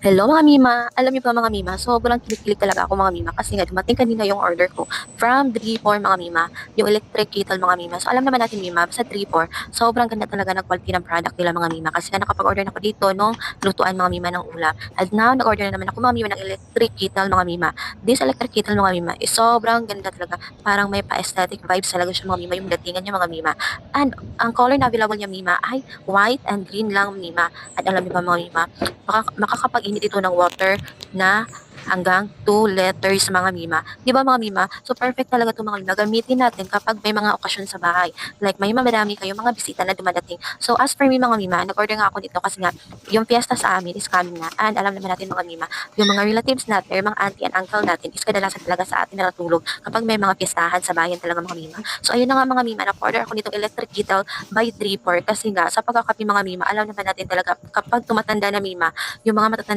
Hello mga Mima! Alam niyo ba mga Mima, sobrang kinikilig talaga ako mga Mima kasi nga dumating kanina yung order ko from 3-4 mga Mima, yung electric kettle mga Mima. So alam naman natin Mima, sa 3-4, sobrang ganda talaga ng quality ng product nila mga Mima kasi nga nakapag-order na ako dito nung lutuan mga Mima ng ulam. And now, nag-order na naman ako mga Mima ng electric kettle mga Mima. This electric kettle mga Mima is sobrang ganda talaga. Parang may pa-aesthetic vibes talaga siya mga Mima, yung datingan niya mga Mima. And ang color na available niya Mima ay white and green lang Mima. At alam niyo ba mga Mima, makakapag-init ito ng water na hanggang 2 liters mga Mima. Di ba mga Mima? So perfect talaga ito mga Mima. Gamitin natin kapag may mga okasyon sa bahay. Like may madami kayo mga bisita na dumadating. So as for me mga Mima, nag-order nga ako dito kasi nga yung fiesta sa amin is coming na. And alam naman natin mga Mima, yung mga relatives natin, mga auntie and uncle natin is kadalasan talaga sa atin na natulog kapag may mga fiestahan sa bayan talaga mga Mima. So ayun na nga mga Mima, nag-order ako nitong electric kettle by 3-4 kasi nga sa pagkakape mga Mima, alam naman natin talaga kapag tumatanda na Mima, yung mga matatanda